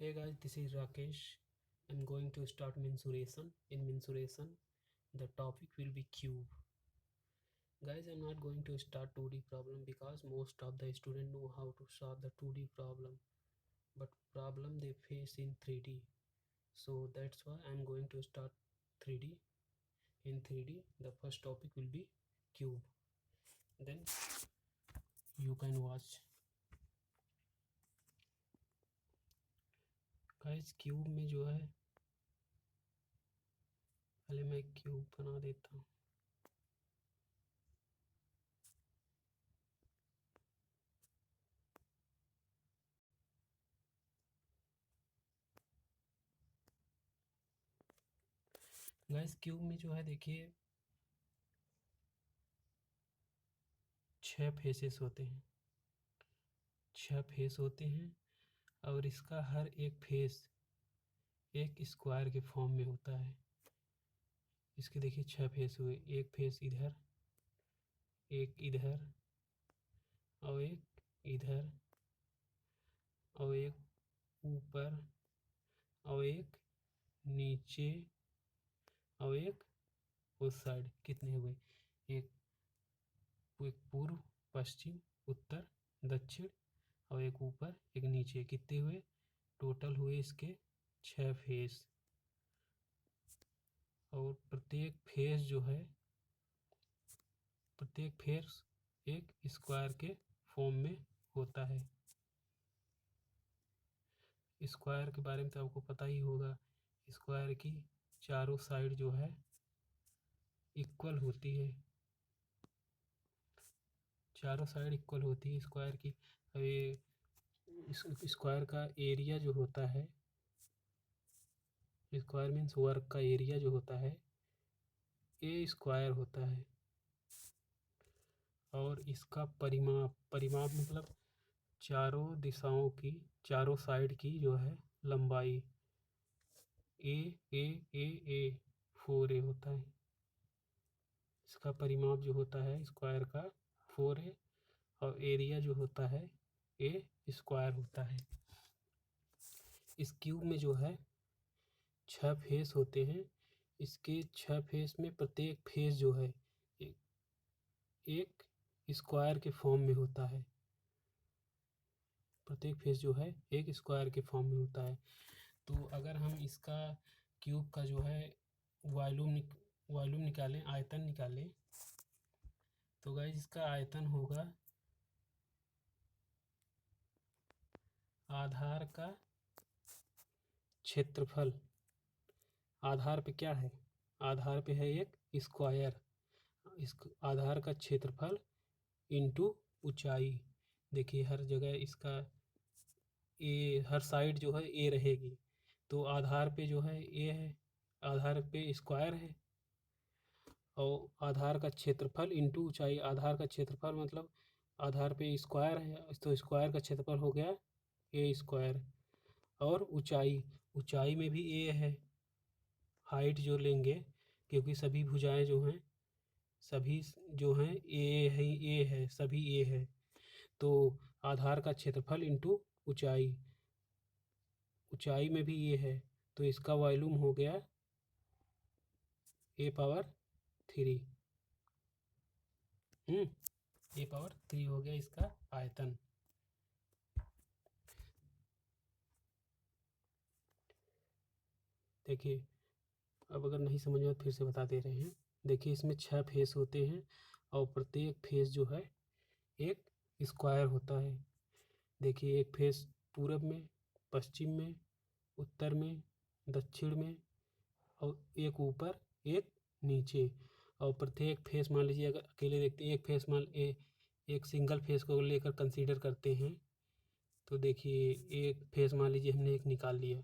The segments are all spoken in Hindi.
Hey guys, this is Rakesh. I'm going to start mensuration. In mensuration, the topic will be cube. Guys, I'm not going to start 2D problem because most of the student know how to solve the 2D problem, but problem they face in 3D. So that's why I'm going to start 3D. In 3D, the first topic will be cube. Then you can watch. Guys cube में जो है, पहले मैं क्यूब बना देता हूँ। गाइस क्यूब में जो है देखिए 6 फेसेस होते हैं, 6 फेस होते हैं और इसका हर एक फेस एक स्क्वायर के फॉर्म में होता है। इसके देखिए 6 फेस हुए, एक फेस इधर, एक इधर और एक इधर और एक ऊपर और एक नीचे और एक उस साइड। कितने हुए? एक पूर्व, पश्चिम, उत्तर, दक्षिण और एक ऊपर एक नीचे। कितने हुए? टोटल हुए इसके 6 फेस। और प्रत्येक फेस जो है, प्रत्येक फेस एक स्क्वायर के फॉर्म में होता है। स्क्वायर के बारे में तो आपको पता ही होगा, स्क्वायर की चारों साइड जो है इक्वल होती है, चारों साइड इक्वल होती है स्क्वायर की। अब ये स्क्वायर का एरिया जो होता है, स्क्वायर मीन्स वर्ग का एरिया जो होता है ए स्क्वायर होता है। और इसका परिमाप, परिमाप मतलब चारों दिशाओं की, चारों साइड की जो है लंबाई ए ए ए ए 4a होता है। इसका परिमाप जो होता है स्क्वायर का 4a और एरिया जो होता है ए स्क्वायर होता है। इस क्यूब में जो है 6 फेस होते हैं। इसके 6 फेस में प्रत्येक फेस जो है एक स्क्वायर के फॉर्म में होता है। प्रत्येक फेस जो है एक स्क्वायर के फॉर्म में होता है। तो अगर हम इसका क्यूब का जो है वॉल्यूम निकालें, आयतन निकालें, तो गाइस इसका आयतन होगा आधार का क्षेत्रफल। आधार पे क्या है? आधार पे है एक स्क्वायर। इस आधार का क्षेत्रफल इंटू ऊंचाई। देखिए हर जगह इसका ए, हर साइड जो है ए रहेगी, तो आधार पे जो है ए है, आधार पे स्क्वायर है और आधार का क्षेत्रफल इंटू ऊंचाई। आधार का क्षेत्रफल मतलब आधार पे स्क्वायर है, तो स्क्वायर का क्षेत्रफल हो गया ए स्क्वायर। और ऊंचाई, ऊंचाई में भी ए है, हाइट जो लेंगे, क्योंकि सभी भुजाएं जो हैं, सभी जो हैं ए है, सभी ए है। तो आधार का क्षेत्रफल इंटू ऊंचाई, ऊंचाई में भी ए है, तो इसका वॉल्यूम हो गया ए पावर 3। ए पावर 3 हो गया इसका आयतन। देखिए अब अगर नहीं समझ में फिर से बता दे रहे हैं। देखिए इसमें 6 फेस होते हैं और प्रत्येक फेस जो है एक स्क्वायर होता है। देखिए एक फेस पूरब में, पश्चिम में, उत्तर में, दक्षिण में और एक ऊपर एक नीचे। और प्रत्येक फेस मान लीजिए, अगर अकेले देखते हैं एक फेस, एक सिंगल फेस को लेकर कंसीडर करते हैं, तो देखिए एक फेस मान लीजिए हमने एक निकाल लिया,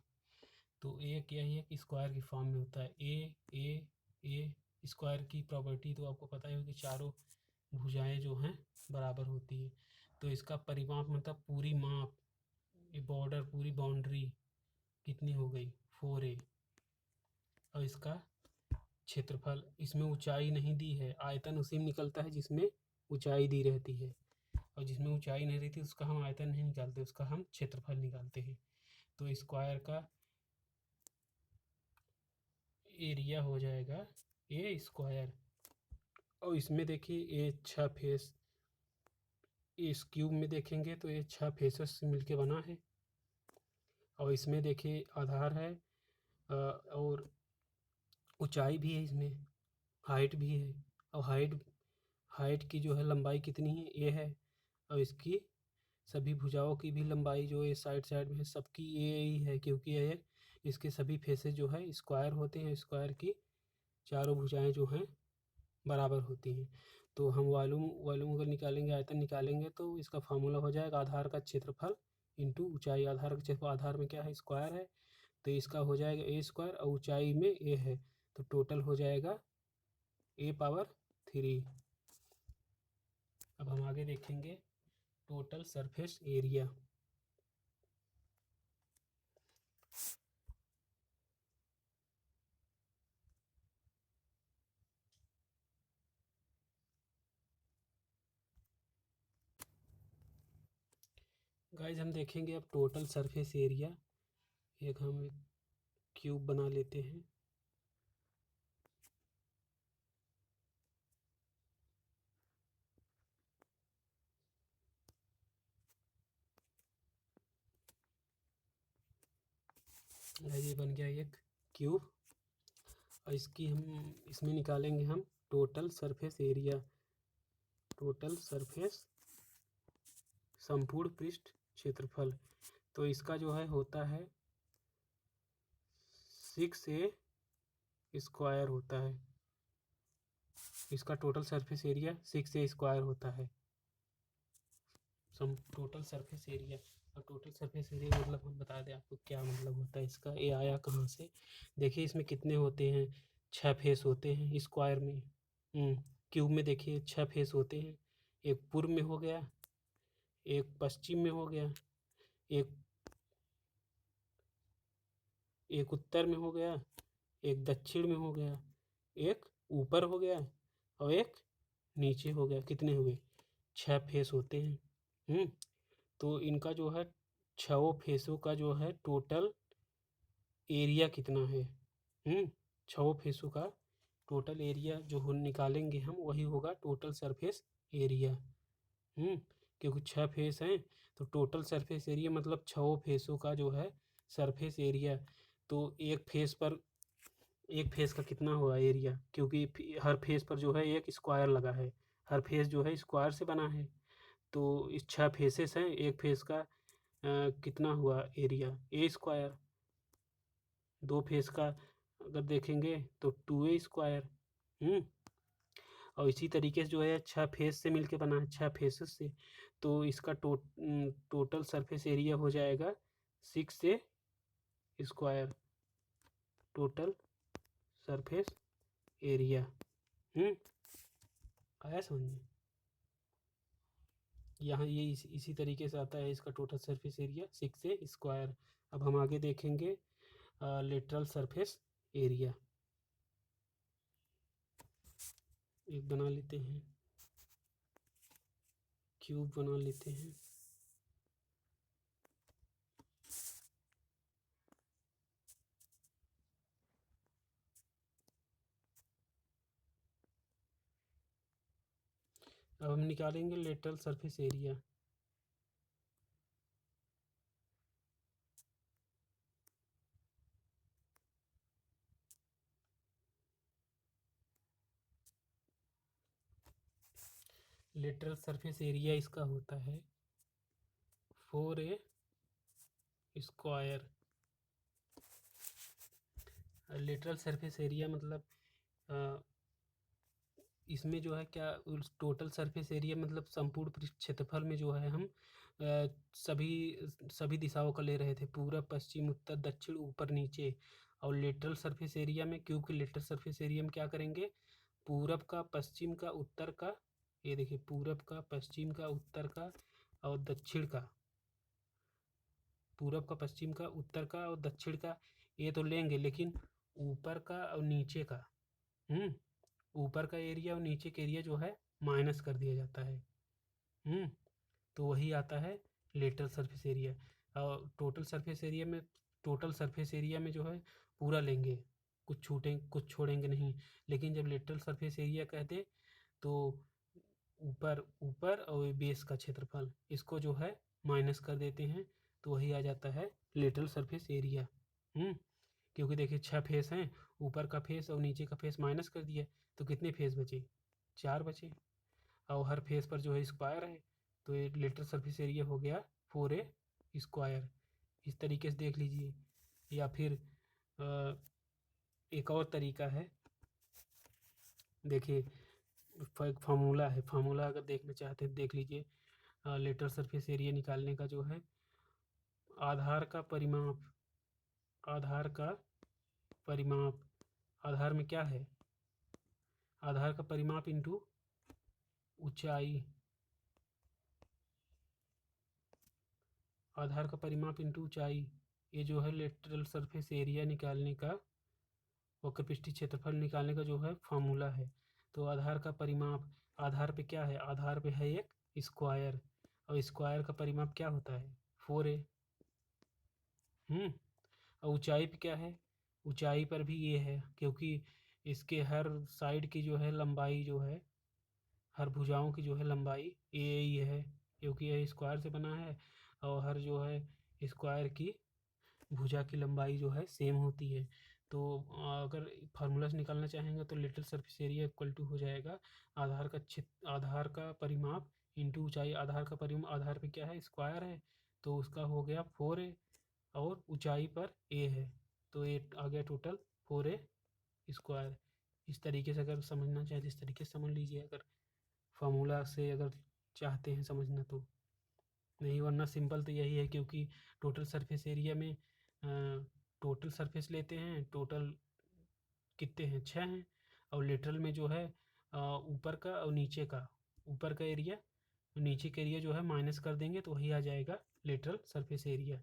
तो एक यही एक स्क्वायर की फॉर्म में होता है। ए स्क्वायर की प्रॉपर्टी तो आपको पता ही होगी, चारों भुजाएं जो हैं बराबर होती है। तो इसका परिमाप मतलब पूरी माप, ये बॉर्डर, पूरी बाउंड्री कितनी हो गई? 4a। और इसका क्षेत्रफल, इसमें ऊंचाई नहीं दी है, आयतन उसी में निकलता है जिसमें ऊंचाई दी रहती है, और जिसमें ऊंचाई नहीं रहती उसका हम आयतन नहीं निकालते, उसका हम क्षेत्रफल निकालते हैं। तो स्क्वायर का एरिया हो जाएगा ए स्क्वायर। और इसमें देखिए ये 6 फेस, इस क्यूब में देखेंगे तो ये 6 फेसेस से मिलके बना है। और इसमें देखिए आधार है और ऊंचाई भी है, इसमें हाइट भी है। और हाइट की जो है लंबाई कितनी है, ये है। और इसकी सभी भुजाओं की भी लंबाई जो है साइड में है, सबकी ये ही है, क्योंकि ये इसके सभी फेसेस जो है स्क्वायर होते हैं। स्क्वायर की चारों भुजाएं जो हैं बराबर होती हैं। तो हम वॉल्यूम अगर निकालेंगे, आयतन निकालेंगे, तो इसका फार्मूला हो जाएगा आधार का क्षेत्रफल इंटू ऊंचाई। आधार का क्षेत्रफल, आधार में क्या है, स्क्वायर है, तो इसका हो जाएगा ए स्क्वायर, और ऊंचाई में ए है, तो टोटल हो जाएगा ए पावर 3। अब हम आगे देखेंगे टोटल सरफेस एरिया। गाइज हम देखेंगे अब टोटल सरफेस एरिया। हम एक क्यूब बना लेते हैं। ये बन गया एक क्यूब। और इसमें निकालेंगे हम total surface area. Total surface संपूर्ण पृष्ठ क्षेत्रफल, तो इसका जो है होता है 6a स्क्वायर होता है। इसका total surface area 6a square होता है, टोटल सरफेस एरिया। और टोटल सरफेस एरिया मतलब हम बता दें आपको क्या मतलब होता है इसका। ये आया कहाँ से, देखिए इसमें कितने होते हैं, 6 फेस होते हैं स्क्वायर में। क्यूब में देखिए 6 फेस होते हैं। एक पूर्व में हो गया, एक पश्चिम में हो गया, एक उत्तर में हो गया, एक दक्षिण में हो गया, एक ऊपर हो गया, और एक नीचे हो गया। कितने हुए, 6 फेस होते हैं। तो इनका जो है 6 फेसों का जो है टोटल एरिया कितना है। 6 फेसों का टोटल एरिया जो हो निकालेंगे हम, वही होगा टोटल सरफेस एरिया। क्योंकि 6 फेस हैं, तो टोटल सरफेस एरिया मतलब 6 फेसों का जो है सरफेस एरिया। तो एक फेस का कितना हुआ एरिया, क्योंकि हर फेस पर जो है एक स्क्वायर लगा है, हर फेस जो है स्क्वायर से बना है। तो इस 6 फेसेस हैं, एक फेस का कितना हुआ एरिया, ए स्क्वायर। 2 फेस का अगर देखेंगे तो 2a स्क्वायर। और इसी तरीके से जो है 6 फेस से मिलके बना है, 6 फेसेस से। तो इसका टोटल सरफेस एरिया हो जाएगा 6a square, total surface area. आया समझ में। यहाँ ये इसी तरीके से आता है इसका total surface area 6a square. अब हम आगे देखेंगे लेटरल सरफेस एरिया। एक बना लेते हैं, क्यूब बना लेते हैं। अब हम निकालेंगे lateral surface area. Lateral surface area इसका होता है 4a square. Lateral surface area मतलब इसमें जो है क्या, टोटल सरफेस एरिया मतलब संपूर्ण पृष्ठ क्षेत्रफल में जो है हम सभी दिशाओं का ले रहे थे, पूरब पश्चिम उत्तर दक्षिण ऊपर नीचे। और लेटरल सरफेस एरिया में, क्योंकि लेटरल सरफेस एरिया में क्या करेंगे, पूरब का पश्चिम का उत्तर का, ये देखिए पूरब का पश्चिम का उत्तर का और दक्षिण का, पूरब का पश्चिम का उत्तर का और दक्षिण का ये तो लेंगे, लेकिन ऊपर का और नीचे का, ऊपर का एरिया और नीचे का एरिया जो है माइनस कर दिया जाता है। तो वही आता है लेटरल सरफेस एरिया। और टोटल सरफेस एरिया में जो है पूरा लेंगे, कुछ छोड़ेंगे नहीं। लेकिन जब लेटरल सरफेस एरिया कहते तो ऊपर ऊपर और बेस का क्षेत्रफल इसको जो है माइनस कर देते हैं, तो वही आ जाता है लेटरल सरफेस एरिया। क्योंकि देखिए 6 फेस हैं, ऊपर का फेस और नीचे का फेस माइनस कर दिया तो कितने फेस बचे? 4 बचे। और हर फेस पर जो है स्क्वायर है, तो ये लेटरल सरफेस एरिया हो गया 4a स्क्वायर। इस तरीके से देख लीजिए। या फिर एक और तरीका है, देखिए एक फार्मूला है, फार्मूला अगर देखना चाहते हैं देख लीजिए। लेटरल सरफेस एरिया निकालने का जो है आधार का परिमाप, आधार में क्या है? आधार का परिमाप इंटू ऊंचाई, आधार का परिमाप इंटू ऊंचाई, ये जो है लेटरल सरफेस एरिया निकालने का, वक्रपृष्ठीय क्षेत्रफल निकालने का जो है फार्मूला है। तो आधार का परिमाप, आधार पे क्या है? आधार पे है एक स्क्वायर, और स्क्वायर का परिमाप क्या होता है? 4a। और ऊंचाई पे क्या है? ऊंचाई पर भी ये है, क्योंकि इसके हर साइड की जो है लंबाई जो है, हर भुजाओं की जो है लंबाई ए ही है, क्योंकि यह स्क्वायर से बना है। और हर जो है स्क्वायर की भुजा की लंबाई जो है सेम होती है। तो अगर फार्मूला से निकालना चाहेंगे तो lateral surface area equal to हो जाएगा आधार का परिमाप इंटू ऊंचाई। आधार का परिमाप, आधार पे क्या है? स्क्वायर है, तो उसका हो गया 4a, और ऊंचाई पर a है, तो ये आ गया टोटल 4a स्क्वायर। इस तरीके से अगर समझना चाहे तो इस तरीके से समझ लीजिए, अगर फार्मूला से अगर चाहते हैं समझना तो। नहीं, वरना सिंपल तो यही है, क्योंकि टोटल सरफेस एरिया में टोटल सरफेस लेते हैं, टोटल कितने हैं? 6 हैं। और लेटरल में जो है ऊपर का और नीचे का, ऊपर का एरिया नीचे का एरिया जो है माइनस कर देंगे, तो वही आ जाएगा लेटरल सरफेस एरिया।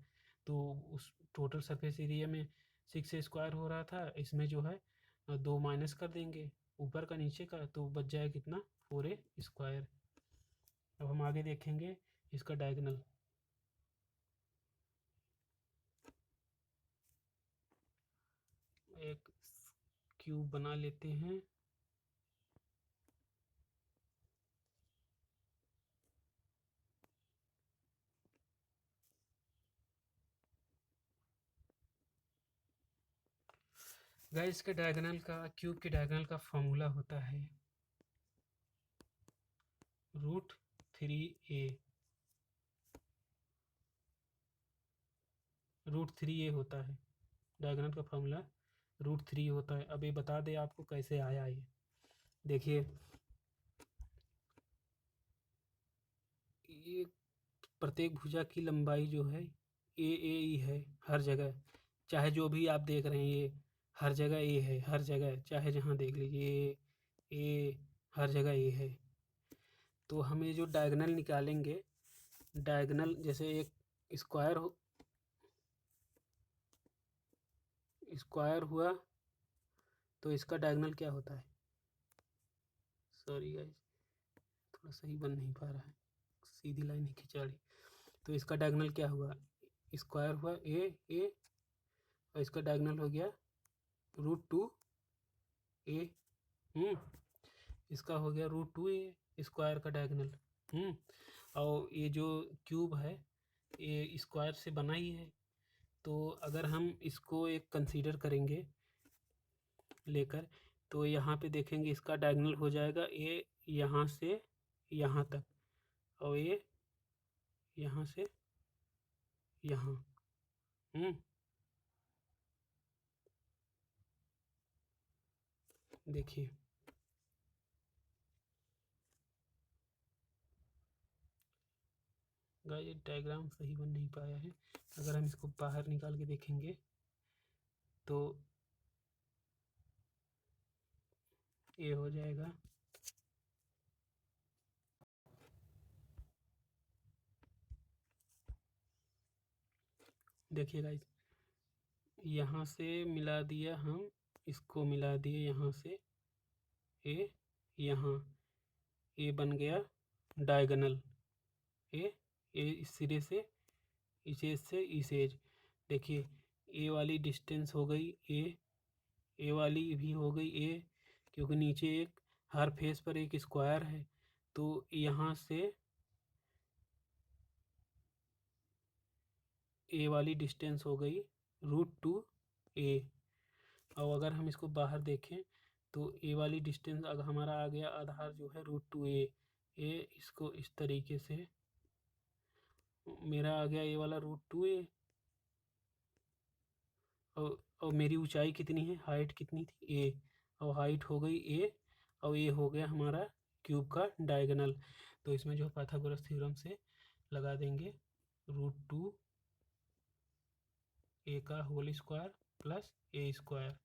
तो उस टोटल सरफेस एरिया में 6 स्क्वायर हो रहा था, इसमें जो है 2 माइनस कर देंगे ऊपर का नीचे का, तो बच जाए कितना? 4a square. अब हम आगे देखेंगे इसका डायगोनल। एक क्यूब बना लेते हैं। गाइस के डायगोनल का, क्यूब के डायगोनल का फॉर्मूला होता है √3a। √3a होता है डायगोनल का फॉर्मूला, √3 होता है। अब ये बता दे आपको कैसे आया ये। देखिए ये प्रत्येक भुजा की लंबाई जो है ए ही है हर जगह, चाहे जो भी आप देख रहे हैं ये हर जगह ए है, हर जगह चाहे जहाँ देख लीजिए ए हर जगह ए है। तो हम ये जो डायगोनल निकालेंगे, डायगोनल जैसे एक स्क्वायर स्क्वायर हुआ, तो इसका डायगोनल क्या होता है? सॉरी गाइस, थोड़ा सही बन नहीं पा रहा है, सीधी लाइन ही खिंचा रही। तो इसका डायगोनल क्या हुआ? स्क्वायर हुआ ए, और इसका डायगोनल हो गया √2a। इसका हो गया √2a स्क्वायर का डायगोनल। और ये जो क्यूब है ये स्क्वायर से बना ही है, तो अगर हम इसको एक कंसीडर करेंगे लेकर, तो यहाँ पे देखेंगे इसका डायगोनल हो जाएगा ए यहाँ से यहाँ तक, और ये यहाँ से यहाँ। देखिए गाइस ये डायग्राम सही बन नहीं पाया है, अगर हम इसको बाहर निकाल के देखेंगे तो ये हो जाएगा। देखिए गाइस, यहाँ से मिला दिया हम, इसको मिला दिए यहाँ से ए, यहाँ ए बन गया डायगोनल ए, इस सिरे से इस एज से इस एज। देखिए ए वाली डिस्टेंस हो गई ए वाली भी हो गई ए, क्योंकि नीचे एक हर फेस पर एक स्क्वायर है, तो यहाँ से ए वाली डिस्टेंस हो गई √2a। और अगर हम इसको बाहर देखें तो ए वाली डिस्टेंस अगर हमारा आ गया आधार जो है √2a, इसको इस तरीके से मेरा आ गया ए वाला √2a, और मेरी ऊंचाई कितनी है, हाइट कितनी थी ए, और हाइट हो गई ए, और ये हो गया हमारा क्यूब का डायगोनल। तो इसमें जो पाइथागोरस थ्योरम से लगा देंगे √2a का whole square plus a square,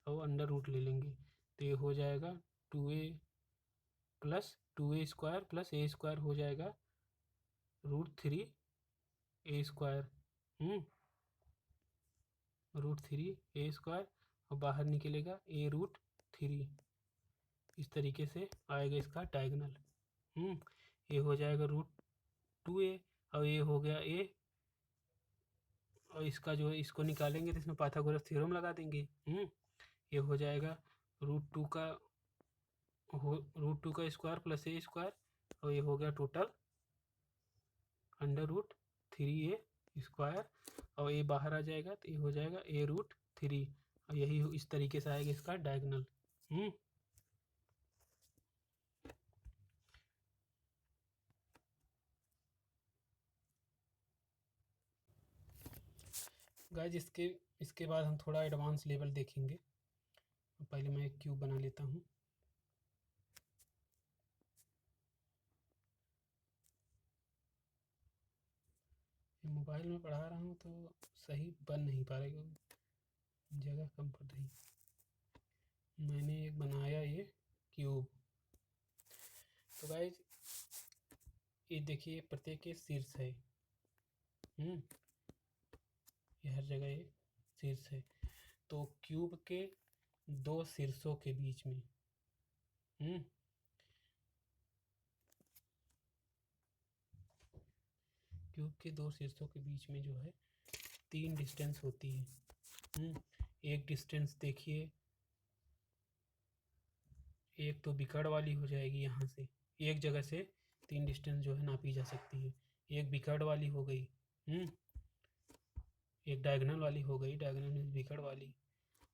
और अंडर रूट ले लेंगे, तो ये हो जाएगा 2a plus 2a square plus a square हो जाएगा √3a स्क्वायर, √3a स्क्वायर, और बाहर निकलेगा a√3। इस तरीके से आएगा इसका डायगोनल। ये हो जाएगा √2a, और ये हो गया a, और इसका जो है इसको निकालेंगे तो इसमें पाइथागोरस थ्योरम लगा देंगे। ये हो जाएगा √2 का स्क्वायर प्लस ए स्क्वायर, और ये हो गया टोटल √3a स्क्वायर, और ये बाहर आ जाएगा तो ये हो जाएगा a√3, और यही इस तरीके से आएगा इसका डायगोनल। गाइस इसके बाद हम थोड़ा एडवांस लेवल देखेंगे। पहले मैं एक क्यूब बना लेता हूँ। मोबाइल में पढ़ा रहा हूँ तो सही बन नहीं पा रहा क्योंकि जगह कम पड़ रही। मैंने एक बनाया ये क्यूब। तो गाइस ये देखिए प्रत्येक के शीर्ष है, ये हर जगह ये शीर्ष है। तो क्यूब के दो शीर्षों के बीच में क्यूब के दो शीर्षों के बीच में जो है 3 डिस्टेंस होती है। एक डिस्टेंस देखिए, एक तो बिकड़ वाली हो जाएगी, यहाँ से एक जगह से 3 डिस्टेंस जो है नापी जा सकती है। एक बिकड़ वाली हो गई, एक डायगोनल वाली हो गई, डायगोनल मीन्स बिकड़ वाली,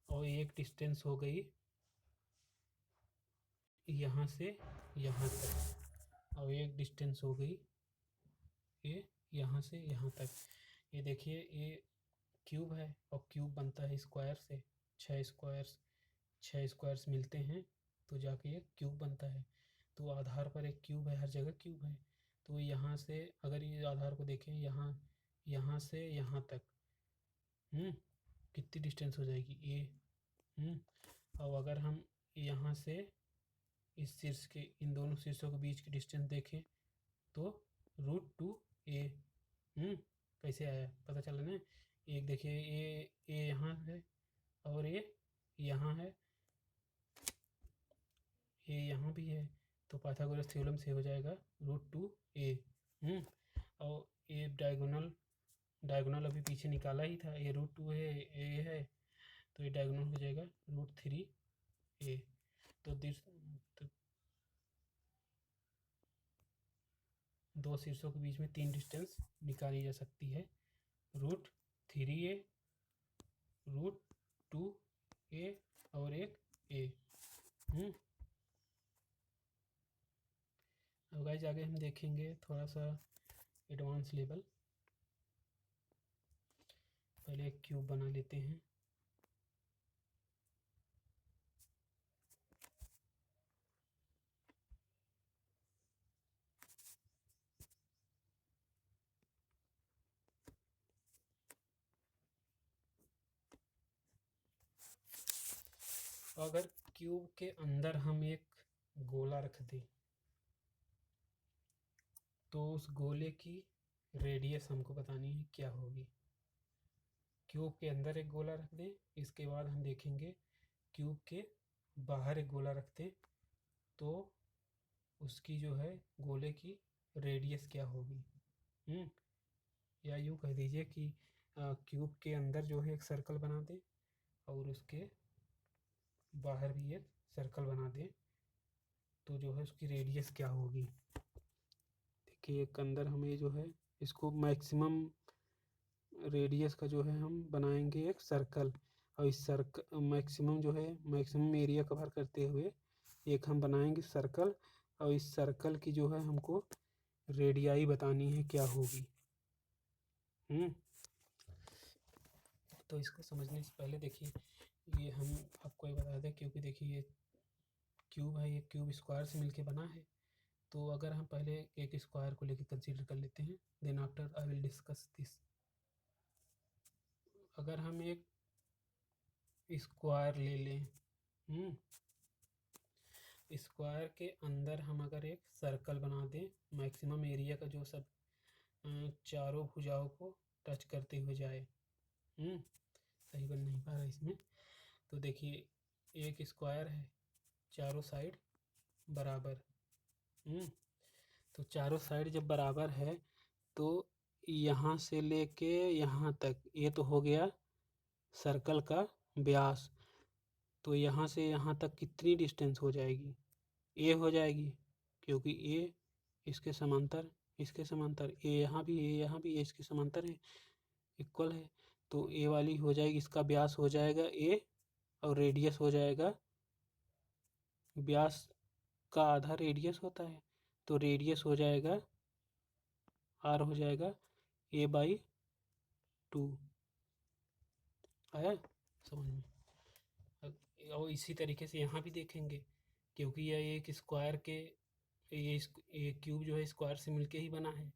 और एक डिस्टेंस हो गई यहाँ से यहाँ तक, और एक डिस्टेंस हो गई ये यहाँ से यहाँ तक। ये देखिए ये क्यूब है, और क्यूब बनता है स्क्वायर से, 6 स्क्वायर्स मिलते हैं तो जाके एक क्यूब बनता है। तो आधार पर एक क्यूब है, हर जगह क्यूब है। तो यहाँ से अगर ये आधार को देखें, यहाँ से यहाँ तक कितनी डिस्टेंस हो जाएगी ए। और अगर हम यहाँ से इस शीर्ष के इन दोनों शीर्षों के बीच की डिस्टेंस देखें तो √2a। कैसे आया पता चला ना। एक देखिए ए यहाँ है और ये यहाँ है, ये यहाँ भी है, तो पाइथागोरस थ्योरम से हो जाएगा √2a। और ये डायगोनल अभी पीछे निकाला ही था, ये √2 है, ए है, तो ये डायगोनल हो जाएगा √3a। तो दो शीर्षों के बीच में 3 डिस्टेंस निकाली जा सकती है, √3a, √2a और एक a। अब गाइस आगे हम देखेंगे थोड़ा सा एडवांस लेवल। पहले एक क्यूब बना लेते हैं। अगर क्यूब के अंदर हम एक गोला रख दें तो उस गोले की रेडियस हमको बतानी है क्या होगी। क्यूब के अंदर एक गोला रख दें, इसके बाद हम देखेंगे क्यूब के बाहर एक गोला रख दें तो उसकी जो है गोले की रेडियस क्या होगी। या यूँ कह दीजिए कि क्यूब के अंदर जो है एक सर्कल बना दें और उसके बाहर भी एक सर्कल बना दें, तो जो है उसकी रेडियस क्या होगी। देखिए एक अंदर हमें जो है इसको मैक्सिमम रेडियस का जो है हम बनाएंगे एक सर्कल, और इस सर्कल मैक्सिमम जो है मैक्सिमम एरिया कवर करते हुए एक हम बनाएंगे सर्कल, और इस सर्कल की जो है हमको रेडियाई बतानी है क्या होगी। तो इसको समझने से पहले देखिए ये हम आपको ये बता दें, क्योंकि देखिए ये क्यूब है, ये क्यूब स्क्वायर से मिलके बना है। तो अगर हम पहले एक स्क्वायर को लेके कंसीडर कर लेते हैं, then after I will discuss this. अगर हम एक स्क्वायर ले लें, स्क्वायर के अंदर हम अगर एक सर्कल बना दें मैक्सिमम एरिया का, जो सब चारों भुजाओं को टच करते हुए जाए। सही बन नहीं पा रहा इसमें। तो देखिए एक स्क्वायर है, चारों साइड बराबर। तो चारों साइड जब बराबर है तो यहाँ से लेके यहाँ तक ये तो हो गया सर्कल का व्यास। तो यहाँ से यहाँ तक कितनी डिस्टेंस हो जाएगी, ए हो जाएगी, क्योंकि ए इसके समांतर, इसके समांतर, ए यहाँ भी, ए यहाँ भी, ए इसके समांतर है, इक्वल है। तो ए वाली हो जाएगी, इसका व्यास हो जाएगा ए, और रेडियस हो जाएगा, व्यास का आधा रेडियस होता है, तो रेडियस हो जाएगा आर, हो जाएगा a/2। आया समझ में। और इसी तरीके से यहाँ भी देखेंगे, क्योंकि यह एक स्क्वायर के ये क्यूब जो है स्क्वायर से मिलके ही बना है।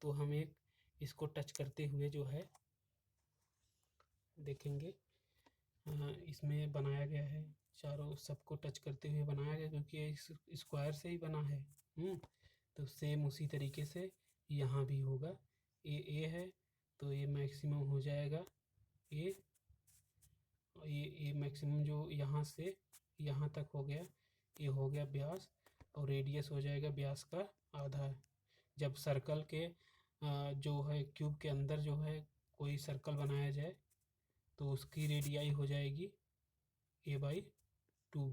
तो हम एक इसको टच करते हुए जो है देखेंगे, इसमें बनाया गया है, चारों सबको टच करते हुए बनाया गया, क्योंकि ये स्क्वायर से ही बना है। तो सेम उसी तरीके से यहाँ भी होगा। ए है तो ये मैक्सिमम हो जाएगा ये मैक्सिमम जो यहाँ से यहाँ तक हो गया, ये हो गया व्यास, और रेडियस हो जाएगा व्यास का आधा। जब सर्कल के जो है क्यूब के अंदर जो है कोई सर्कल बनाया जाए तो उसकी रेडियाई हो जाएगी a/2।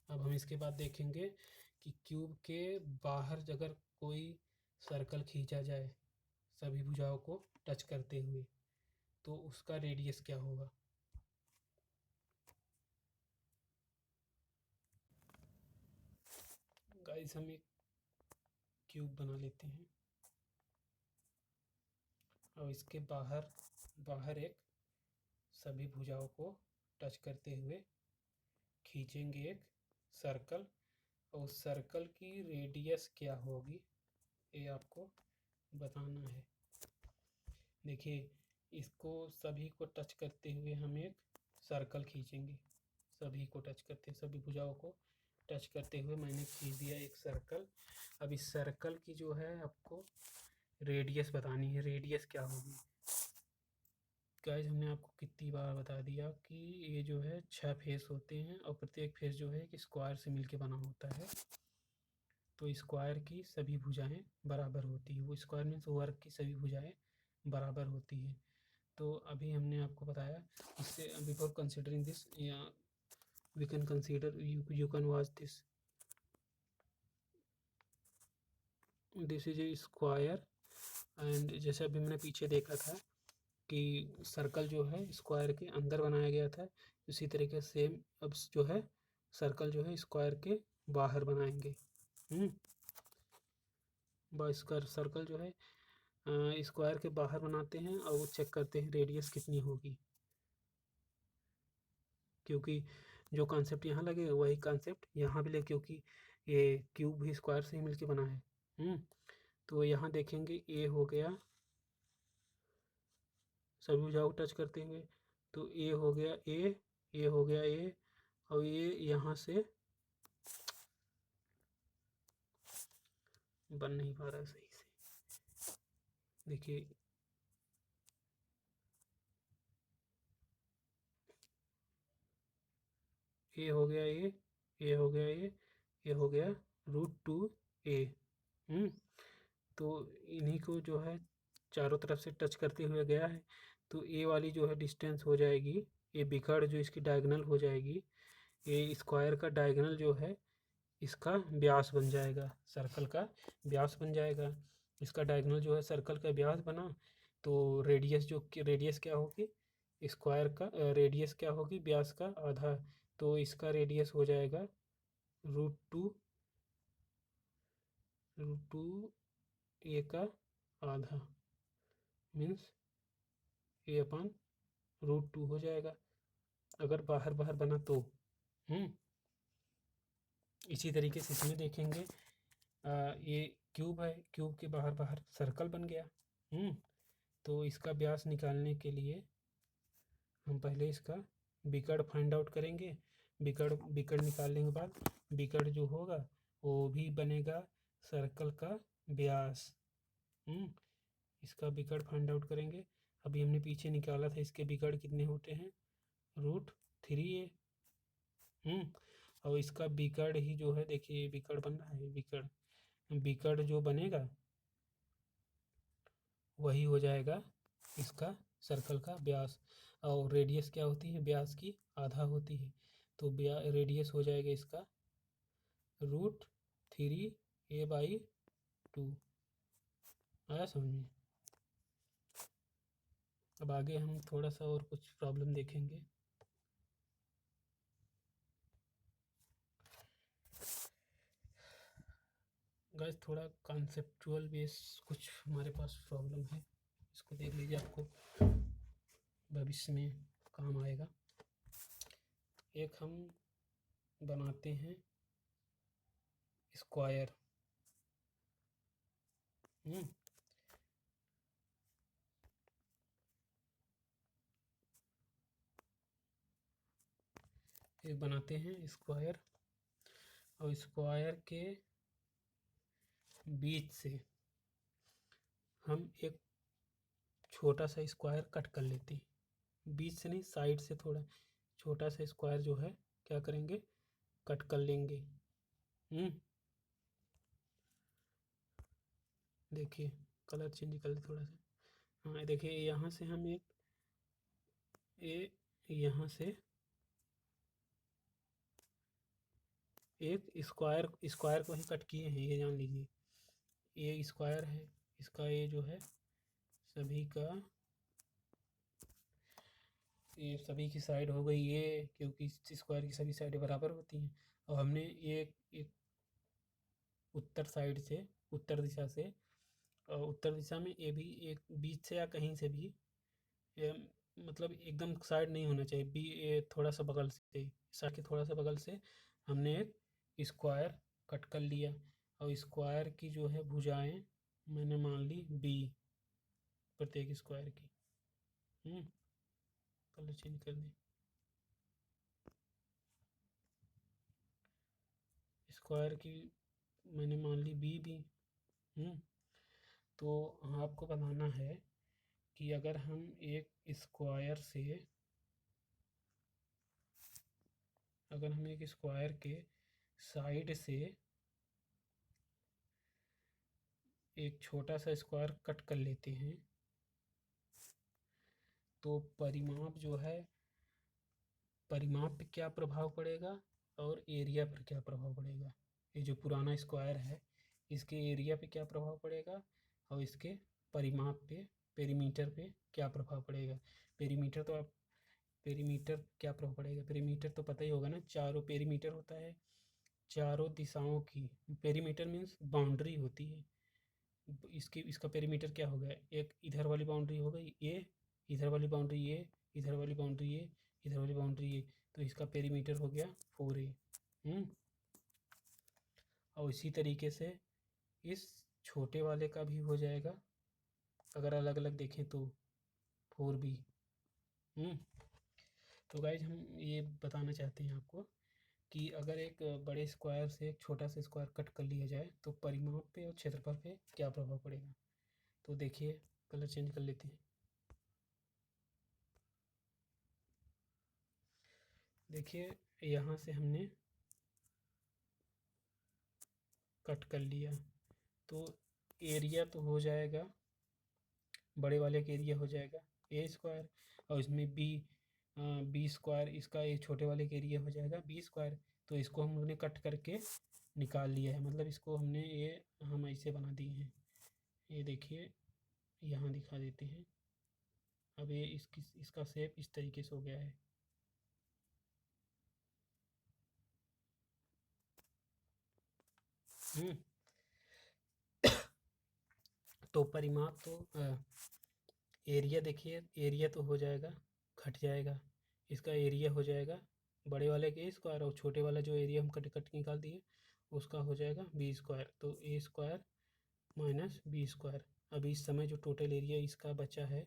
अब हम इसके बाद देखेंगे कि क्यूब के बाहर अगर कोई सर्कल खींचा जाए सभी भुजाओं को टच करते हुए, तो उसका रेडियस क्या होगा। गाइस हम एक क्यूब बना लेते हैं और इसके बाहर एक सभी भुजाओं को टच करते हुए खींचेंगे एक सर्कल, और उस सर्कल की रेडियस क्या होगी ये आपको बताना है। देखिए इसको सभी को टच करते हुए हम एक सर्कल खींचेंगे, सभी को टच करते, सभी भुजाओं को टच करते हुए मैंने खींच दिया एक सर्कल। अब इस सर्कल की जो है आपको रेडियस बतानी है, रेडियस क्या होगी। गाइस हमने आपको कितनी बार बता दिया कि ये जो है 6 फेस होते हैं, और प्रत्येक फेस जो है एक स्क्वायर से मिलके बना होता है। तो स्क्वायर की सभी भुजाएं बराबर होती है, वो स्क्वायर मीन्स वर्ग की सभी भुजाएं बराबर होती है। तो अभी हमने आपको बताया, इससे before considering this we can consider, you can watch this is a square. And जैसे अभी मैंने पीछे देखा था कि सर्कल जो है स्क्वायर के अंदर बनाया गया था, उसी तरीके से सेम अब जो है सर्कल जो है स्क्वायर के बाहर बनाएंगे। स्क्वायर सर्कल जो है स्क्वायर के बाहर बनाते हैं और वो चेक करते हैं रेडियस कितनी होगी, क्योंकि जो कॉन्सेप्ट यहाँ लगे वही कॉन्सेप्ट यहाँ भी लगे, क्योंकि ये क्यूब भी स्क्वायर से ही मिलके बना है। तो यहाँ देखेंगे ए हो गया, सभी भुजाओं को टच करते हुए, तो ए हो गया ए हो गया ए, और ये यहाँ से बन नहीं पा रहा है सही से। देखिए ए हो गया ए हो गया ए हो गया √2a। तो इन्हीं को जो है चारों तरफ से टच करते हुए गया है, तो ए वाली जो है डिस्टेंस हो जाएगी, ये बिखड़ जो इसकी डायगोनल हो जाएगी, ये स्क्वायर का डायगोनल जो है इसका व्यास बन जाएगा, सर्कल का व्यास बन जाएगा। इसका डायगोनल जो है सर्कल का व्यास बना, तो रेडियस रेडियस क्या होगी, स्क्वायर का रेडियस क्या होगी, व्यास का आधा, तो इसका रेडियस हो जाएगा रूट टू ए का आधा, मीन्स ए अपन √2 हो जाएगा, अगर बाहर बाहर बना तो। इसी तरीके से इसमें देखेंगे, ये क्यूब है, क्यूब के बाहर बाहर सर्कल बन गया। तो इसका व्यास निकालने के लिए हम पहले इसका विकर्ण फाइंड आउट करेंगे। विकर्ण निकालने के बाद विकर्ण जो होगा वो भी बनेगा सर्कल का व्यास। इसका विकर्ण फाइंड आउट करेंगे। अभी हमने पीछे निकाला था, इसके विकर्ण कितने होते हैं, √3a। और इसका विकर्ण ही जो है, देखिए विकर्ण बन रहा है, विकर्ण जो बनेगा वही हो जाएगा इसका सर्कल का व्यास। और रेडियस क्या होती है, व्यास की आधा होती है, तो रेडियस हो जाएगा इसका √3a/2। आया समझ में। अब आगे हम थोड़ा सा और कुछ प्रॉब्लम देखेंगे। गाइस थोड़ा कॉन्सेप्चुअल बेस कुछ हमारे पास प्रॉब्लम है, इसको देख लीजिए, आपको भविष्य में काम आएगा। एक हम बनाते हैं स्क्वायर। एक बनाते हैं स्क्वायर, और स्क्वायर के बीच से हम एक छोटा सा स्क्वायर कट कर लेते हैं, बीच से नहीं, साइड से थोड़ा छोटा सा स्क्वायर जो है क्या करेंगे, कट कर लेंगे। देखिए कलर चेंज कर ले थोड़ा सा। हाँ देखिए, यहाँ से हम यहाँ से एक स्क्वायर को ही कट किए हैं, ये जान लीजिए। ये स्क्वायर है, इसका ये जो है सभी की साइड हो गई ये, क्योंकि स्क्वायर की सभी साइड बराबर होती हैं। और हमने एक उत्तर दिशा से, और उत्तर दिशा में ये भी एक बीच से या कहीं से भी, मतलब एकदम साइड नहीं होना चाहिए, ये थोड़ा सा बगल से, साइड के थोड़ा सा बगल से हमने एक स्क्वायर कट कर लिया। और स्क्वायर की जो है भुजाएं मैंने मान ली b, प्रत्येक स्क्वायर की। कलर चेंज कर दें, स्क्वायर की मैंने मान ली b। तो आपको बताना है कि अगर हम एक स्क्वायर के साइड से एक छोटा सा स्क्वायर कट कर लेते हैं, तो परिमाप जो है, परिमाप पे क्या प्रभाव पड़ेगा और एरिया पर क्या प्रभाव पड़ेगा। ये जो पुराना स्क्वायर है इसके एरिया पे क्या प्रभाव पड़ेगा, और इसके परिमाप पे, पेरीमीटर पे क्या प्रभाव पड़ेगा। पेरीमीटर क्या प्रभाव पड़ेगा, पेरीमीटर तो पता ही होगा ना, चारों पेरीमीटर होता है, चारों दिशाओं की, पेरीमीटर मीन्स बाउंड्री होती है। इसका पेरीमीटर क्या हो गया, एक इधर वाली बाउंड्री हो गई ये, इधर वाली बाउंड्री ये, इधर वाली बाउंड्री ये, इधर वाली बाउंड्री ये, तो इसका पेरीमीटर हो गया 4a। और इसी तरीके से इस छोटे वाले का भी हो जाएगा, अगर अलग अलग देखें तो 4b। तो गाइज हम ये बताना चाहते हैं आपको कि अगर एक बड़े स्क्वायर से एक छोटा सा स्क्वायर कट कर लिया जाए तो परिमाप पे और क्षेत्रफल पे क्या प्रभाव पड़ेगा। तो देखिए, कलर चेंज कर लेते हैं। देखिए यहाँ से हमने कट कर लिया, तो एरिया तो हो जाएगा बड़े वाले का एरिया हो जाएगा ए स्क्वायर, और इसमें बी स्क्वायर, इसका एक छोटे वाले का एरिया हो जाएगा बी स्क्वायर। तो इसको हम लोगों ने कट करके निकाल लिया है, मतलब इसको हमने हम ऐसे बना दिए हैं। ये देखिए यहाँ दिखा देते हैं। अब ये इसका शेप इस तरीके से हो गया है। तो परिमाप तो एरिया देखिए, एरिया तो हो जाएगा, घट जाएगा, इसका एरिया हो जाएगा बड़े वाले के स्क्वायर, और छोटे वाला जो एरिया हम कट कट निकाल दिए उसका हो जाएगा बी स्क्वायर। तो ए स्क्वायर माइनस बी स्क्वायर। अभी इस समय जो टोटल एरिया इसका बचा है,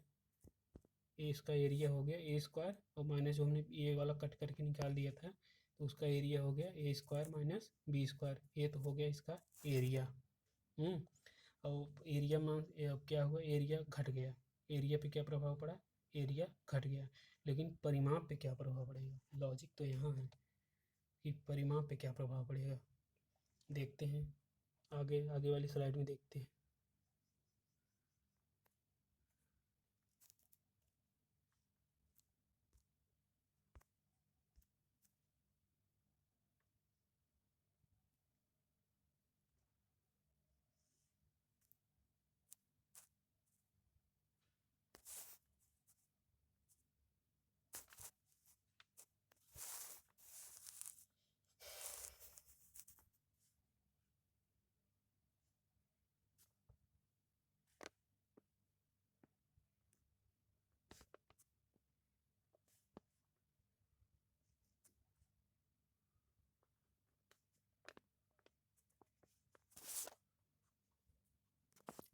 ये इसका एरिया हो गया ए स्क्वायर, और माइनस जो हमने ये वाला कट करके निकाल दिया था तो उसका एरिया हो गया ए स्क्वायर माइनस बी स्क्वायर। ये तो हो गया इसका एरिया। और एरिया मान क्या हुआ, एरिया घट गया। एरिया पे क्या प्रभाव पड़ा, एरिया घट गया। लेकिन परिमाप पे क्या प्रभाव पड़ेगा, लॉजिक तो यहाँ है कि परिमाप पे क्या प्रभाव पड़ेगा। देखते हैं, आगे आगे वाली स्लाइड में देखते हैं।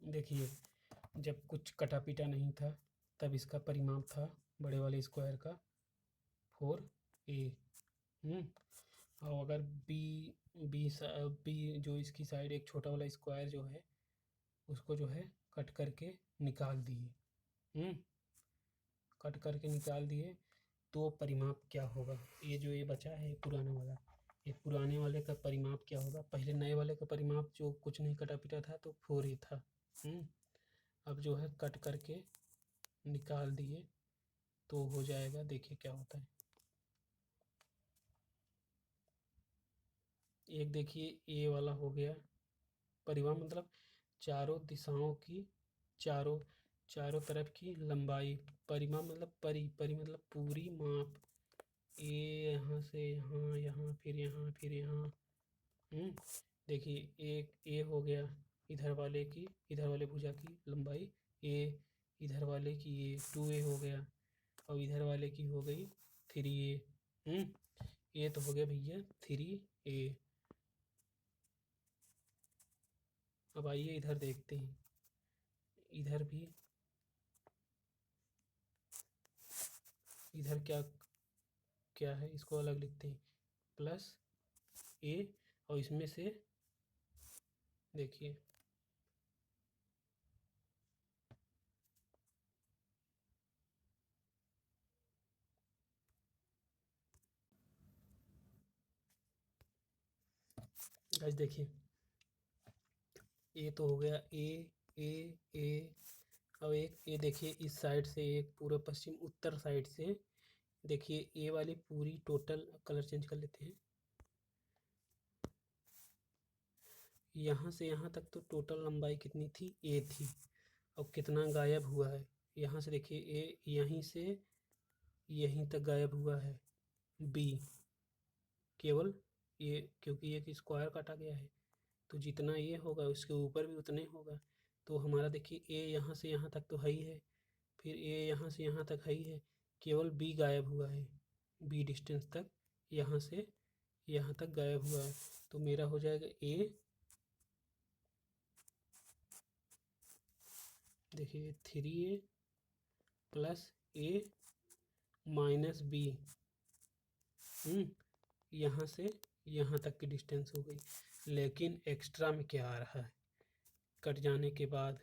देखिए, जब कुछ कटा पिटा नहीं था तब इसका परिमाप था बड़े वाले स्क्वायर का 4a। और अगर बी जो इसकी साइड एक छोटा वाला स्क्वायर जो है उसको जो है कट करके निकाल दिए, कट करके निकाल दिए, तो परिमाप क्या होगा, ये जो ये बचा है पुराना वाला, ये पुराने वाले का परिमाप क्या होगा। पहले नए वाले का परिमाप जो कुछ नहीं कटा पिटा था तो 4a था। अब जो है कट करके निकाल दिए तो हो जाएगा, देखिए क्या होता है। एक देखिए ए वाला हो गया, परिमाप मतलब चारों दिशाओं की, चारों चारों तरफ की लंबाई। परिमाप मतलब परी मतलब पूरी माप। ए यहाँ से यहाँ, यहाँ फिर यहाँ फिर यहाँ। देखिए एक ए हो गया इधर वाले की, इधर वाले भुजा की लंबाई ए, इधर वाले की ये 2a हो गया, और इधर वाले की हो गई 3a। ये तो हो गया भैया 3a। अब आइए इधर देखते हैं, इधर भी, इधर क्या क्या है, इसको अलग लिखते हैं प्लस a, और इसमें से देखिए गाइस, देखिए ए तो हो गया ए। अब एक ये देखिए इस साइड से, एक पूर्व पश्चिम उत्तर साइड से, देखिए ए वाली पूरी टोटल, कलर चेंज कर लेते हैं, यहाँ से यहाँ तक तो टोटल लंबाई कितनी थी, ए थी। अब कितना गायब हुआ है, यहाँ से देखिए ए यहीं से यहीं तक गायब हुआ है बी, केवल ये, क्योंकि एक स्क्वायर काटा गया है तो जितना ये होगा उसके ऊपर भी उतने होगा। तो हमारा देखिए ए यहाँ से यहाँ तक तो है ही है, फिर ए यहाँ से यहाँ तक है ही है, केवल बी गायब हुआ है, बी डिस्टेंस तक यहाँ से यहाँ तक गायब हुआ है। तो मेरा हो जाएगा ए, देखिए 3a प्लस ए माइनस बी। यहाँ से यहाँ तक की डिस्टेंस हो गई। लेकिन एक्स्ट्रा में क्या आ रहा है, कट जाने के बाद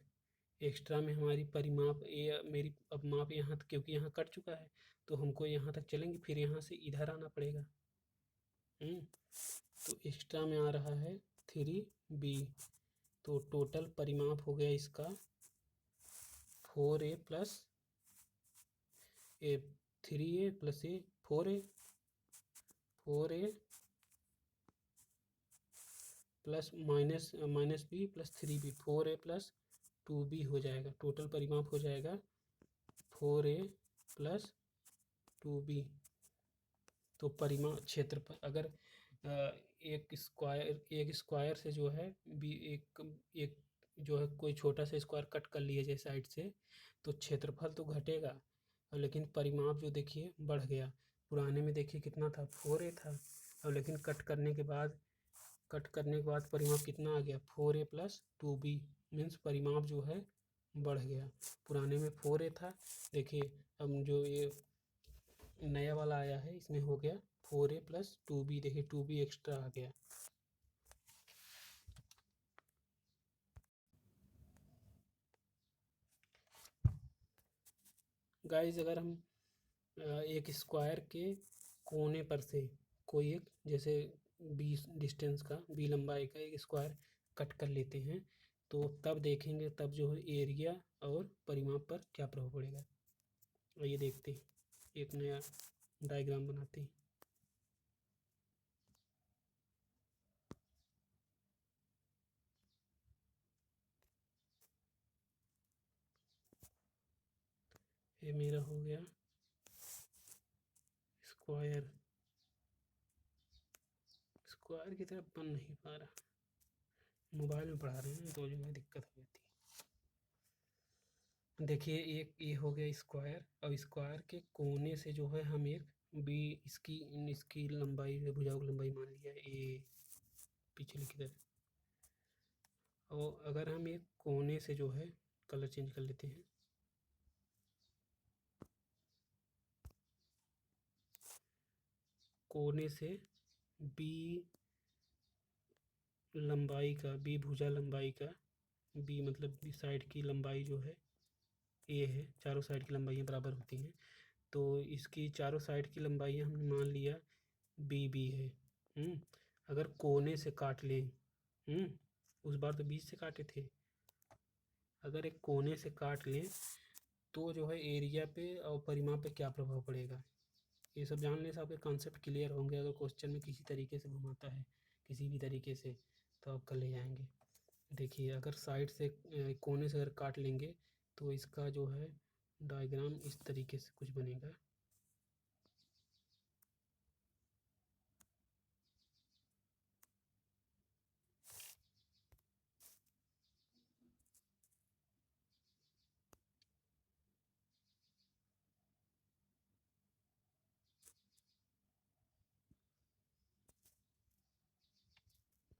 एक्स्ट्रा में हमारी परिमाप ये मेरी अब माप यहाँ तक, क्योंकि यहाँ कट चुका है तो हमको यहाँ तक चलेंगे, फिर यहाँ से इधर आना पड़ेगा। तो एक्स्ट्रा में आ रहा है 3b। तो टोटल परिमाप हो गया इसका 4a plus a 3a plus a 4a plus minus b plus 3b 4a plus 2b हो जाएगा। टोटल परिमाप हो जाएगा 4a प्लस 2b। तो परिमाप क्षेत्रफल अगर एक स्क्वायर से जो है बी एक जो है कोई छोटा सा स्क्वायर कट कर लिए जाए साइड से, तो क्षेत्रफल तो घटेगा लेकिन परिमाप जो देखिए बढ़ गया। पुराने में देखिए कितना था 4a था, और लेकिन कट करने के बाद परिमाप कितना आ गया 4a प्लस 2b। मीन्स परिमाप जो है बढ़ गया। पुराने में 4a था, देखिए अब जो ये नया वाला आया है इसमें हो गया 4a प्लस 2b। देखिए 2b एक्स्ट्रा आ गया। गाइस अगर हम एक स्क्वायर के कोने पर से कोई एक जैसे बी डिस्टेंस का बी लंबाई का एक स्क्वायर कट कर लेते हैं, तो तब देखेंगे तब जो है एरिया और परिमाप पर क्या प्रभाव पड़ेगा। आइए देखते हैं, एक नया डायग्राम बनाते हैं। ये मेरा हो गया स्क्वायर की तरफ बन नहीं पा रहा, मोबाइल में पढ़ा रहे हैं तो जो है दिक्कत हो जाती है। देखिए एक ये हो गया स्क्वायर, और स्क्वायर के कोने से जो है हम एक बी इसकी लंबाई भुजाओं की लंबाई मान लिया ए पिछले की तरफ। और अगर हम एक कोने से जो है कलर चेंज कर लेते हैं, कोने से बी लंबाई का बी भुजा लंबाई का बी मतलब बी साइड की लंबाई जो है ए है, चारों साइड की लंबाइयाँ बराबर होती हैं, तो इसकी चारों साइड की लंबाइयाँ हमने मान लिया बी है। अगर कोने से काट लें, उस बार तो बीच से काटे थे, अगर एक कोने से काट लें तो जो है एरिया पे और परिमाप पे क्या प्रभाव पड़ेगा, ये सब जानने से आपके कॉन्सेप्ट क्लियर होंगे। अगर क्वेश्चन में किसी तरीके से घुमाता है किसी भी तरीके से तो आप कर ले जाएंगे। देखिए अगर साइड से कोने से अगर काट लेंगे तो इसका जो है डायग्राम इस तरीके से कुछ बनेगा।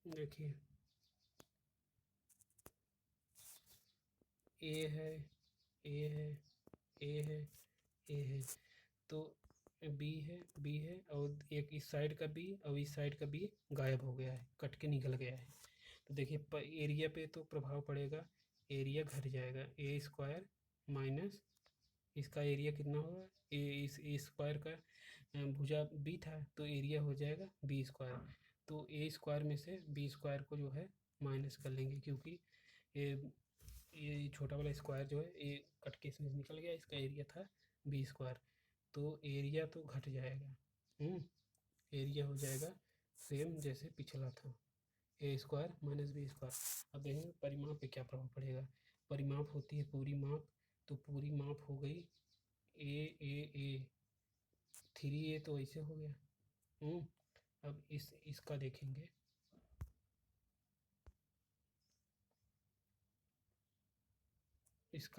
देखिए ए है ए है ए है ए है, तो बी है और एक इस साइड का बी और इस साइड का बी गायब हो गया है, कट के निकल गया है। तो देखिए एरिया पे तो प्रभाव पड़ेगा, एरिया घट जाएगा। ए स्क्वायर माइनस इसका एरिया कितना होगा इस स्क्वायर का भुजा बी था तो एरिया हो जाएगा बी स्क्वायर। तो ए स्क्वायर में से बी स्क्वायर को जो है माइनस कर लेंगे, क्योंकि ये छोटा वाला स्क्वायर जो है ये कट के इसमें निकल गया, इसका एरिया था बी स्क्वायर, तो एरिया तो घट जाएगा। एरिया हो जाएगा सेम जैसे पिछला था, ए स्क्वायर माइनस बी स्क्वायर। अब देखेंगे परिमाप पे क्या प्रभाव पड़ेगा। परिमाप होती है पूरी माप, तो पूरी माप हो गई ए 3a तो ऐसे हो गया। अब इसका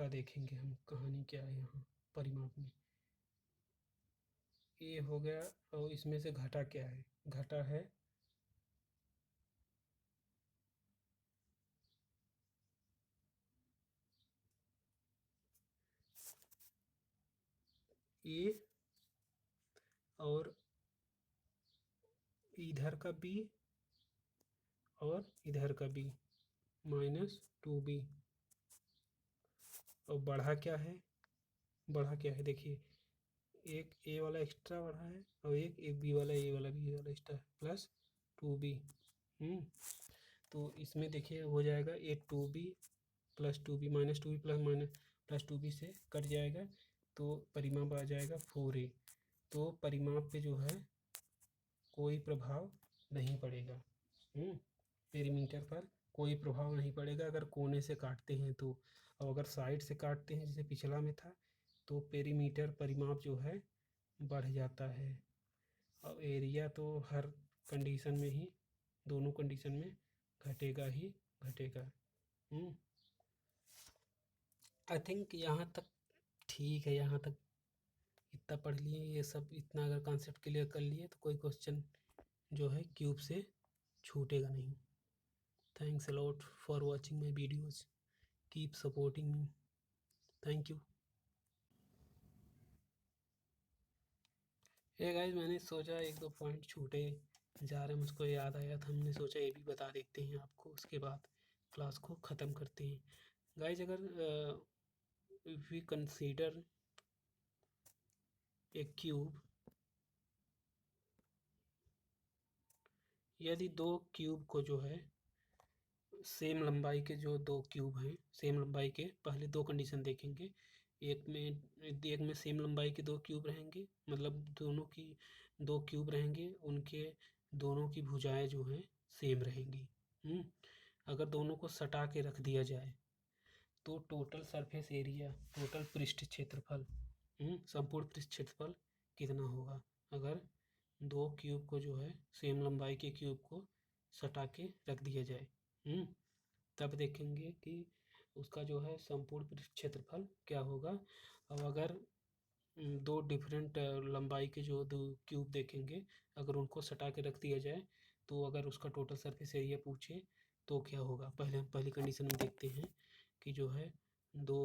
देखेंगे, हम कहानी क्या है यहाँ परिमाप में। ए हो गया और इसमें से घटा क्या है, घटा है ए और इधर का बी और इधर का बी माइनस 2b। और बढ़ा क्या है, देखिए एक ए वाला एक्स्ट्रा बढ़ा है और एक बी वाला एक्स्ट्रा प्लस 2b। तो इसमें देखिए हो जाएगा ए 2b plus 2b minus 2b plus +2b से कट जाएगा तो परिमाप आ जाएगा 4a। तो परिमाप पे जो है कोई प्रभाव नहीं पड़ेगा, पेरीमीटर पर कोई प्रभाव नहीं पड़ेगा अगर कोने से काटते हैं तो। और अगर साइड से काटते हैं जैसे पिछला में था तो पेरीमीटर परिमाप जो है बढ़ जाता है। और एरिया तो हर कंडीशन में ही, दोनों कंडीशन में घटेगा ही घटेगा। आई थिंक यहाँ तक ठीक है, यहाँ तक इतना पढ़ लिए, ये सब इतना अगर कॉन्सेप्ट क्लियर कर लिए तो कोई क्वेश्चन जो है क्यूब से छूटेगा नहीं। Thanks a lot for watching my videos, keep supporting me, thank you. ये गाइस मैंने सोचा एक दो पॉइंट छूटे जा रहे, मुझको याद आया था, हमने सोचा ये भी बता देते हैं आपको, उसके बाद क्लास को ख़त्म करते हैं। गाइस अगर वी कंसीडर ए क्यूब, यदि दो क्यूब को जो है सेम लंबाई के जो दो क्यूब हैं, सेम लंबाई के, पहले दो कंडीशन देखेंगे। एक में सेम लंबाई के दो क्यूब रहेंगे, मतलब दोनों की दो क्यूब रहेंगे, उनके दोनों की भुजाएं जो हैं सेम रहेंगी। अगर दोनों को सटा के रख दिया जाए तो टोटल सरफेस एरिया, टोटल पृष्ठ क्षेत्रफल, संपूर्ण पृष्ठ क्षेत्रफल कितना होगा अगर दो क्यूब को जो है सेम लंबाई के क्यूब को सटा के रख दिया जाए। तब देखेंगे कि उसका जो है संपूर्ण पृष्ठ क्षेत्रफल क्या होगा। अब अगर दो डिफरेंट लंबाई के जो दो क्यूब देखेंगे, अगर उनको सटा के रख दिया जाए तो अगर उसका टोटल सरफेस एरिया पूछे तो क्या होगा। पहले हम पहली कंडीशन में देखते हैं कि जो है दो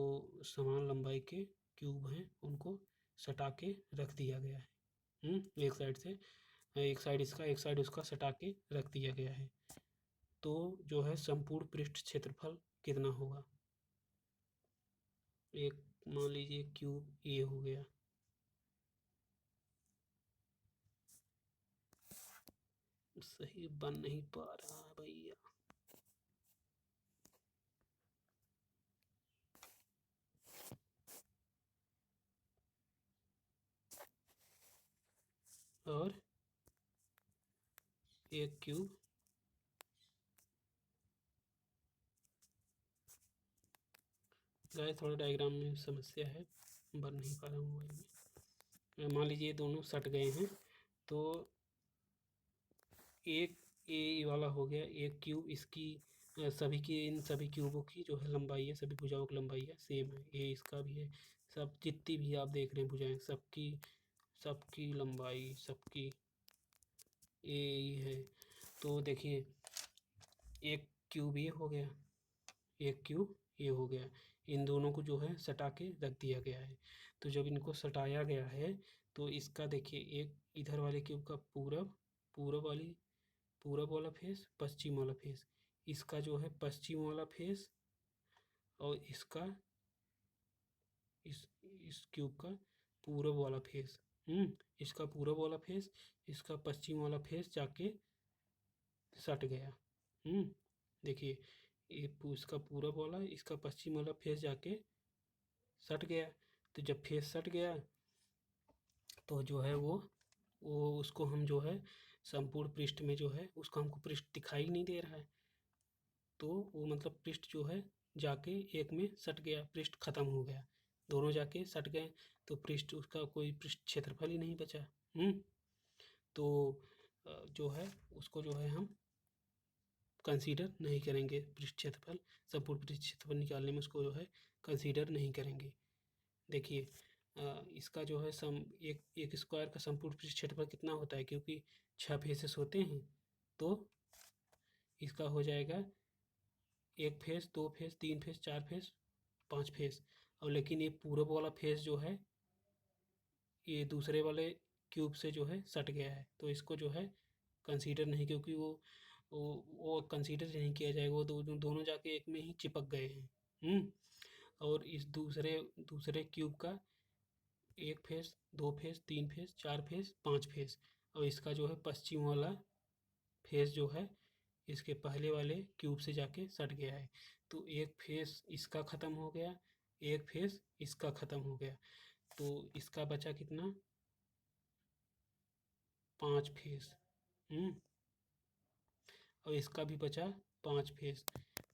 समान लंबाई के क्यूब हैं, उनको सटा के रख दिया गया है, एक साइड से, एक साइड इसका एक साइड उसका सटा के रख दिया गया है, तो जो है संपूर्ण पृष्ठ क्षेत्रफल कितना होगा। एक मान लीजिए क्यूब ए हो गया, सही बन नहीं पा रहा है भैया, और एक क्यूब गाइस, थोड़ा डायग्राम में समस्या है, बन नहीं पा रहा मोबाइल में। मान लीजिए दोनों सट गए हैं तो एक ए वाला हो गया, एक क्यूब, इसकी सभी की, इन सभी क्यूबों की जो है लंबाई है, सभी भुजाओं की लंबाई है सेम है, ये इसका भी है, सब जितनी भी आप देख रहे हैं भुजाएं सबकी लंबाई सबकी ए ही है। तो देखिए एक क्यूब ये हो गया, एक क्यूब ये हो गया, इन दोनों को जो है सटा के रख दिया गया है। तो जब इनको सटाया गया है तो इसका देखिए एक इधर वाले क्यूब का पूरब वाला फेस, पश्चिम वाला फेस, इसका जो है पश्चिम वाला फेस, और इसका इस क्यूब का पूरब वाला फेस, इसका पूरब वाला फेस, इसका पश्चिम वाला फेस जाके सट गया। देखिए ये इसका पूरब वाला, इसका पश्चिम वाला फेस जाके सट गया। तो जब फेस सट गया तो जो है वो उसको हम जो है संपूर्ण पृष्ठ में जो है उसका हमको पृष्ठ दिखाई नहीं दे रहा है, तो वो मतलब पृष्ठ जो है जाके एक में सट गया, पृष्ठ खत्म हो गया, दोनों जाके सट गए तो पृष्ठ, उसका कोई पृष्ठ क्षेत्रफल ही नहीं बचा। तो जो है उसको जो है हम कंसीडर नहीं करेंगे, पृष्ठ क्षेत्रफल, संपूर्ण पृष्ठ क्षेत्रफल निकालने में उसको जो है कंसीडर नहीं करेंगे। देखिए इसका जो है एक स्क्वायर का संपूर्ण पृष्ठ क्षेत्रफल कितना होता है, क्योंकि 6 फेसेस होते हैं तो इसका हो जाएगा 1 face, 2 face, 3 face, 4 face, 5 face. और लेकिन ये पूरब वाला फेस जो है ये दूसरे वाले क्यूब से जो है सट गया है, तो इसको जो है कंसीडर नहीं, क्योंकि वो कंसीडर नहीं किया जाएगा, वो दोनों जाके एक में ही चिपक गए हैं। और इस दूसरे क्यूब का 1 face, 2 face, 3 face, 4 face, 5 face, और इसका जो है पश्चिम वाला फेस जो है इसके पहले वाले क्यूब से जाके सट गया है, तो एक फेस इसका ख़त्म हो गया एक फेस इसका ख़त्म हो गया, तो इसका बचा कितना, 5 फेस। और इसका भी बचा 5 फेस।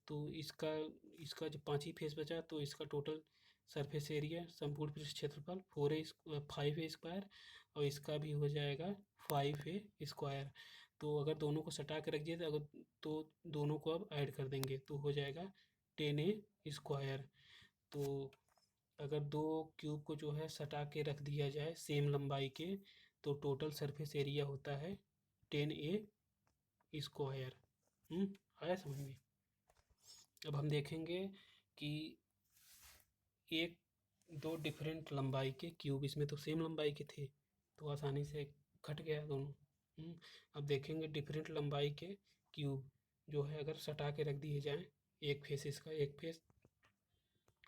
तो इसका जब 5 ही फेस बचा तो इसका टोटल सरफेस एरिया संपूर्ण पृष्ठ क्षेत्रफल 5 ए स्क्वायर, और इसका भी हो जाएगा 5 ए स्क्वायर। तो अगर दोनों को सटा के रख दिए तो दोनों को अब ऐड कर देंगे तो हो जाएगा 10 ए स्क्वायर। तो अगर दो क्यूब को जो है सटा के रख दिया जाए सेम लंबाई के, तो टोटल सरफेस एरिया होता है 10 ए स्क्वायर। आया समझ में? अब हम देखेंगे कि एक दो डिफरेंट लंबाई के क्यूब, इसमें तो सेम लंबाई के थे तो आसानी से कट गया दोनों। अब देखेंगे डिफरेंट लंबाई के क्यूब जो है अगर सटा के रख दिए जाएं, एक फेस इसका एक फेस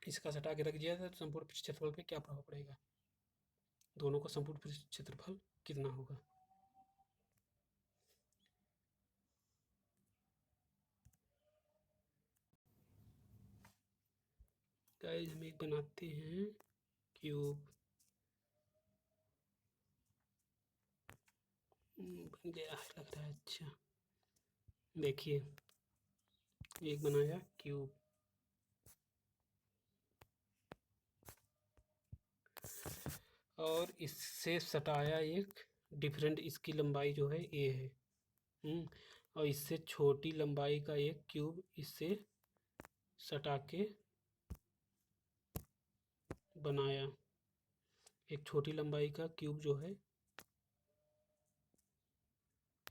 इसका सटा के रख दिया जाए तो संपूर्ण पृष्ठ क्षेत्रफल पे क्या प्रभाव पड़ेगा, दोनों का संपूर्ण पृष्ठ क्षेत्रफल कितना होगा। गाइस हम एक बनाते हैं क्यूब, बन गया है लग रहा है। अच्छा देखिए एक बनाया क्यूब, और इससे सटाया एक डिफरेंट, इसकी लंबाई जो है ए है। और इससे छोटी लंबाई का एक क्यूब इससे सटा के बनाया, एक छोटी लंबाई का क्यूब जो है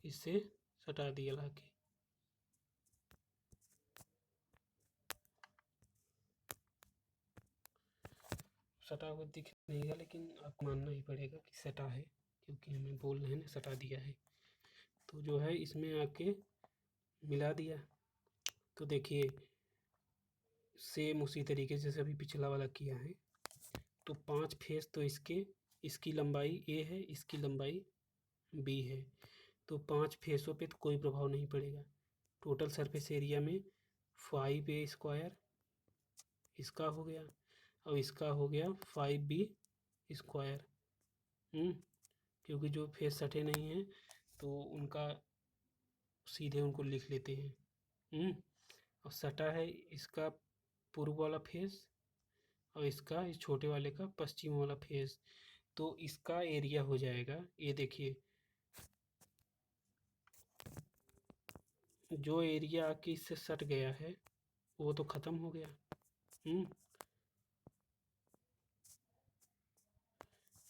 इससे सटा दिया लाके। सटा हुआ दिख नहीं रहा लेकिन आपको मानना ही पड़ेगा कि सटा है, क्योंकि हमें बोल रहे हैं ना सटा दिया है। तो जो है इसमें आके मिला दिया, तो देखिए सेम उसी तरीके से अभी पिछला वाला किया है। तो 5 फेस तो इसकी लंबाई ए है, इसकी लंबाई बी है, तो 5 फेसों पे तो कोई प्रभाव नहीं पड़ेगा। टोटल सरफेस एरिया में 5 ए स्क्वायर इसका हो गया और इसका हो गया 5 बी स्क्वायर। क्योंकि जो फेस सटे नहीं हैं तो उनका सीधे उनको लिख लेते हैं। और सटा है इसका पूर्व वाला फेस और इसका इस छोटे वाले का पश्चिम वाला फेस, तो इसका एरिया हो जाएगा, ये देखिए जो एरिया आके इससे सट गया है वो तो ख़त्म हो गया।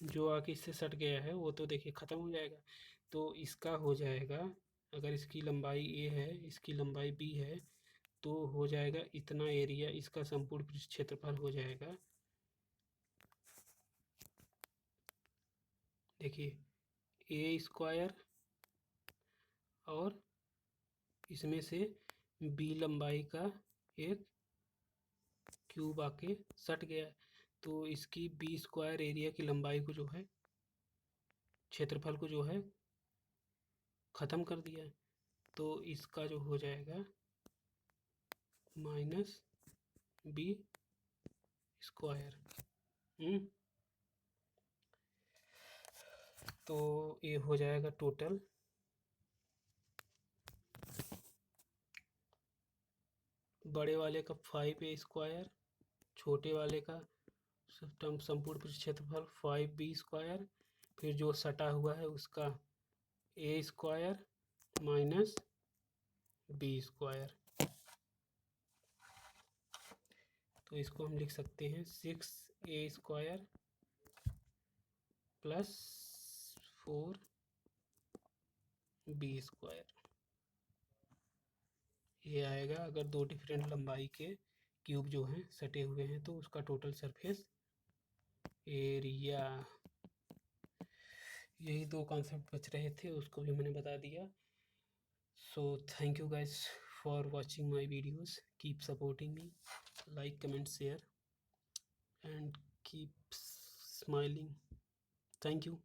जो आके इससे सट गया है वो तो देखिए ख़त्म हो जाएगा। तो इसका हो जाएगा, अगर इसकी लंबाई ए है इसकी लंबाई बी है, तो हो जाएगा इतना एरिया, इसका संपूर्ण पृष्ठ क्षेत्रफल हो जाएगा, देखिए ए स्क्वायर और इसमें से बी लंबाई का एक क्यूब आके सट गया, तो इसकी बी स्क्वायर एरिया की लंबाई को जो है क्षेत्रफल को जो है ख़त्म कर दिया, तो इसका जो हो जाएगा माइनस बी स्क्वायर। तो ये हो जाएगा टोटल बड़े वाले का 5 ए स्क्वायर, छोटे वाले का संपूर्ण पृष्ठ क्षेत्रफल 5 बी स्क्वायर, फिर जो सटा हुआ है उसका ए स्क्वायर माइनस बी स्क्वायर। तो इसको हम लिख सकते हैं 6 ए स्क्वायर प्लस 4 बी स्क्वायर, ये आएगा अगर दो डिफरेंट लंबाई के क्यूब जो हैं सटे हुए हैं तो उसका टोटल सरफेस एरिया। यही दो कॉन्सेप्ट बच रहे थे, उसको भी मैंने बता दिया। So thank you guys for watching my videos, keep supporting me, like comment share and keep smiling. Thank you.